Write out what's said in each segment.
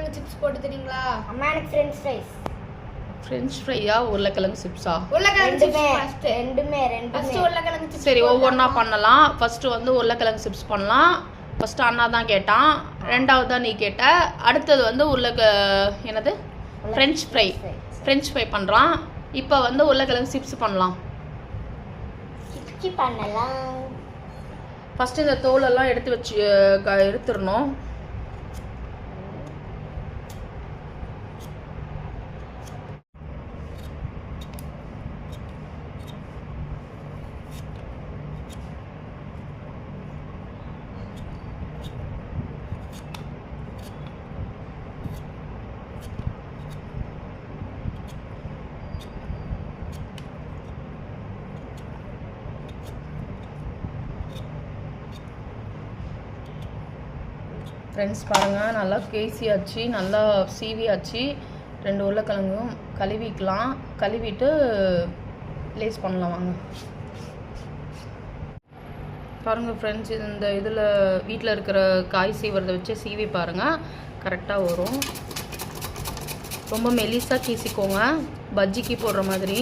உருளைக்கிழங்கு சிப்ஸ் போட்டு தரீங்களா? அம்மா எனக்கு ஃப்ரெஞ்ச் ஃப்ரைஸ். ஃப்ரெஞ்ச் ஃப்ரையா உருளைக்கிழங்கு சிப்ஸா? உருளைக்கிழங்கு சிப்ஸ் ஃபர்ஸ்ட். ரெண்டுமே ஃபர்ஸ்ட் உருளைக்கிழங்கு சிப்ஸ். சரி ஒவ்வொன்றா பண்ணலாம். ஃபர்ஸ்ட் வந்து உருளைக்கிழங்கு சிப்ஸ் பண்ணலாம். ஃபர்ஸ்ட் அண்ணா தான் கேட்டான், ரெண்டாவது தான் நீ கேட்ட. அடுத்தது வந்து என்னது ஃப்ரெஞ்ச் ஃப்ரை. ஃப்ரெஞ்ச் ஃப்ரை பண்ணுறான். இப்போ வந்து உருளைக்கிழங்கு சிப்ஸ் பண்ணலாம். ஃபர்ஸ்ட் இந்த தோலெல்லாம் எடுத்துடணும். ஃப்ரெண்ட்ஸ் பாருங்கள், நல்லா கேசியாச்சு, நல்லா சீவியாச்சு. 2 உருளைக்கிழங்கும் கழுவிக்கலாம். கழுவிட்டு லேஸ் பண்ணலாம் வாங்க. பாருங்கள் ஃப்ரெண்ட்ஸ், இந்த இதில் வீட்டில் இருக்கிற காய் சீவுறதை வச்சு சீவி பாருங்கள், கரெக்டாக வரும். ரொம்ப மெலிசாக கீசிக்கோங்க, பஜ்ஜிக்கு போடுற மாதிரி.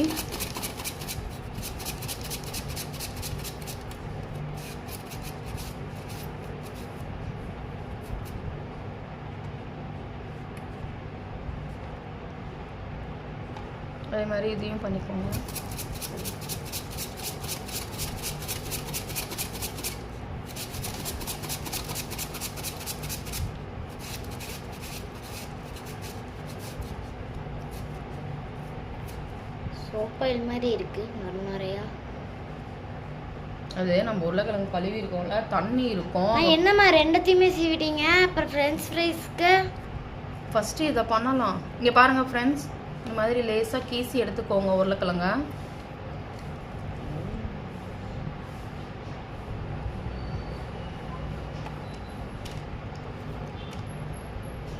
அதே மாதிரி இதையும் பண்ணிக்கோங்க. சோப்பாயில் மாதிரி இருக்கு நிறையா. அது நம்ம உருளைக்கிழங்கு கழுவி இருக்கோம்ல, தண்ணி இருக்கும். என்னம்மா ரெண்டத்தையுமே சீவிட்டீங்க? அப்புறம் ஃப்ரெஞ்ச் ஃப்ரைஸ்க்கு ஃபஸ்ட்டு இதை பண்ணலாம். இங்கே பாருங்கள் ஃப்ரெண்ட்ஸ், இந்த மாதிரி லேசாக கீசி எடுத்துக்கோங்க உருளைக்கிழங்க.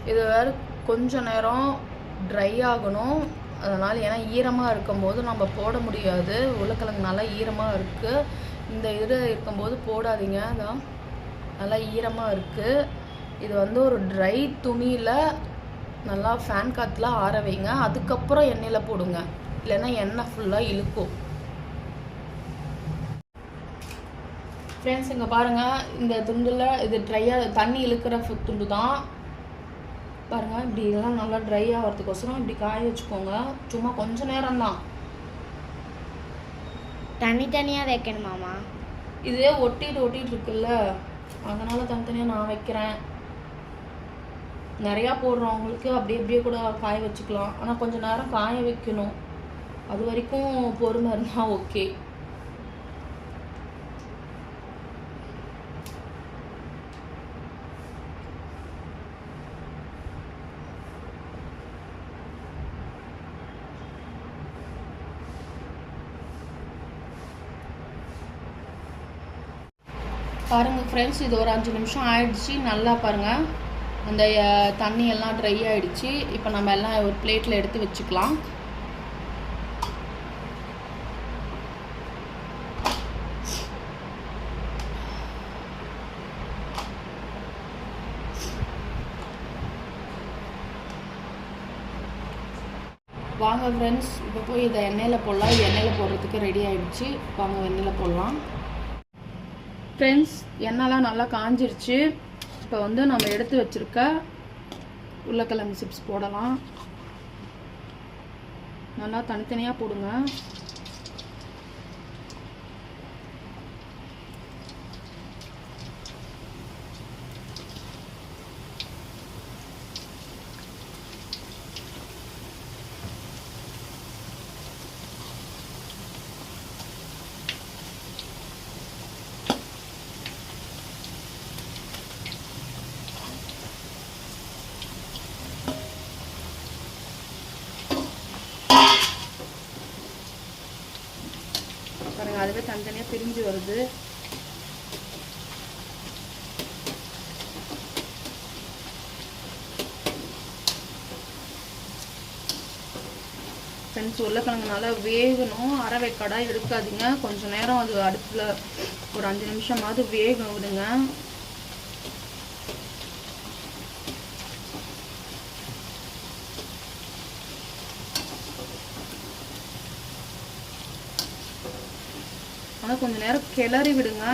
இது வேறு கொஞ்சம் நேரம் ட்ரை ஆகணும். அதனால் ஏன்னா ஈரமாக இருக்கும்போது நம்ம போட முடியாது. உருளைக்கிழங்கு நல்லா ஈரமாக இருக்குது. இந்த இது இருக்கும்போது போடாதீங்க, அதான் நல்லா ஈரமாக இருக்குது. இது வந்து ஒரு ட்ரை துணியில் நல்லா ஃபேன் காற்றுல ஆற வைங்க. அதுக்கப்புறம் எண்ணெயில் போடுங்க, இல்லைன்னா எண்ணெய் ஃபுல்லாக இழுக்கும். ஃப்ரெண்ட்ஸ் இங்கே பாருங்கள், இந்த துண்டில் இது ட்ரையாக தண்ணி இழுக்கிற துண்டு தான். பாருங்கள், இப்படி இதெல்லாம் நல்லா ட்ரை ஆகிறதுக்கோசரம் இப்படி காய வச்சுக்கோங்க. சும்மா கொஞ்சம் நேரம் தான். தனித்தனியாக வைக்கணுமாமா? இதே ஒட்டிட்டு இருக்குல்ல, அதனால் தனித்தனியாக நான் வைக்கிறேன். நிறையா போடுறவங்களுக்கு அப்படியே கூட காய வச்சுக்கலாம். ஆனால் கொஞ்சம் நேரம் காய வைக்கணும். அது வரைக்கும் பொறுமை இருந்தால் ஓகே. பாருங்கள் ஃப்ரெண்ட்ஸ், இது ஒரு 5 நிமிஷம் ஆயிடுச்சு. நல்லா பாருங்கள், அந்த தண்ணி எல்லாம் ட்ரை ஆகிடுச்சு. இப்போ நம்ம எல்லாம் ஒரு பிளேட்டில் எடுத்து வச்சுக்கலாம். வாங்க ஃப்ரெண்ட்ஸ், இப்போ போய் இதை எண்ணெயில் போடலாம். எண்ணெயில் போடுறதுக்கு ரெடி ஆகிடுச்சு. வாங்க எண்ணெயில் போடலாம். ஃப்ரெண்ட்ஸ், எண்ணெய்லாம் நல்லா காஞ்சிருச்சு. இப்போ வந்து நம்ம எடுத்து வச்சுருக்க உருளைக்கிழங்கு சிப்ஸ் போடலாம். நல்லா தனித்தனியாக போடுங்க. பாருங்கள், அதுவே தனித்தனியாக பிரிஞ்சு வருது. ஃப்ரெண்ட்ஸ், உருளைக்கிழங்கு நல்லா வேகணும். அரை வேக்காடாக எடுக்காதீங்க. கொஞ்சம் நேரம் அது அடுப்பில் ஒரு 5 நிமிஷமாவது வேக விடுங்க. ஆனால் கொஞ்சம் நேரம் கிளறி விடுங்க.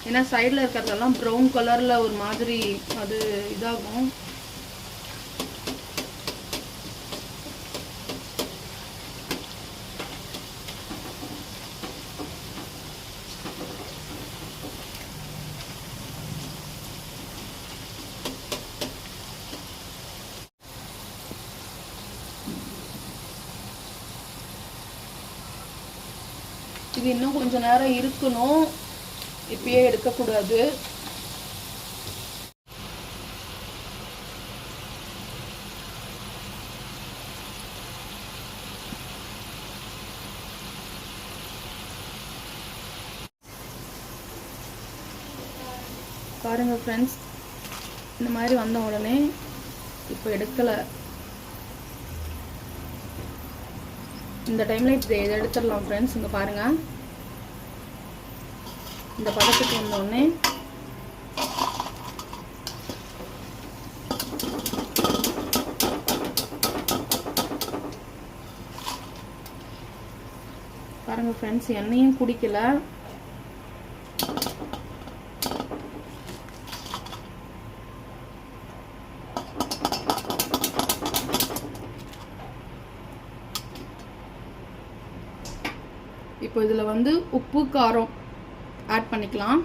ஏன்னா சைடில் இருக்கிறதெல்லாம் ப்ரௌன் கலரில் ஒரு மாதிரி அது இதாகும். இது இன்னும் கொஞ்சம் நேரம் இருக்கணும், இப்பயே எடுக்கக்கூடாது. பாருங்க ஃப்ரெண்ட்ஸ், இந்த மாதிரி வந்த உடனே இப்போ எடுக்கலை. இந்த டைமில் இதை எடுத்துடலாம் ஃப்ரெண்ட்ஸ். இங்கே பாருங்கள், இந்த பதத்துக்கு வந்தோடனே பாருங்கள் ஃப்ரெண்ட்ஸ், எண்ணெயும் குடிக்கல. இப்போ இதில் வந்து உப்பு காரம் ஆட் பண்ணிக்கலாம்.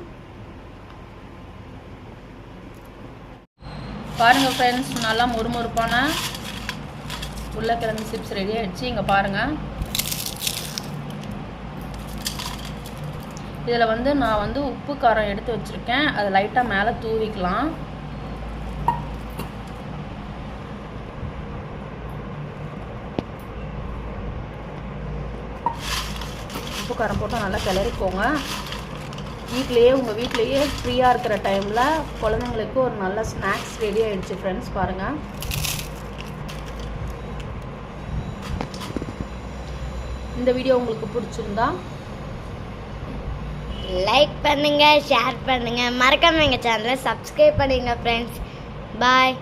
பாருங்கள் ஃப்ரெண்ட்ஸ், நல்லா மொறுமொறுப்பான உருளைக்கிழங்கு சிப்ஸ் ரெடி ஆகிடுச்சு. இங்கே பாருங்கள், இதில் வந்து நான் வந்து உப்பு காரம் எடுத்து வச்சுருக்கேன், அதை லைட்டாக மேலே தூவிக்கலாம். உப்பு காரம் போட்டு நல்லா கிளறிக்கோங்க. உங்கள் வீட்லேயே ஃப்ரீயாக இருக்கிற டைமில் குழந்தைங்களுக்கு ஒரு நல்ல ஸ்நாக்ஸ் ரெடி ஆகிடுச்சு ஃப்ரெண்ட்ஸ். பாருங்கள், இந்த வீடியோ உங்களுக்கு பிடிச்சிருந்தா லைக் பண்ணுங்க, ஷேர் பண்ணுங்க, மறக்காம எங்கள் சேனலை சப்ஸ்கிரைப் பண்ணுங்க ஃப்ரெண்ட்ஸ். பாய்.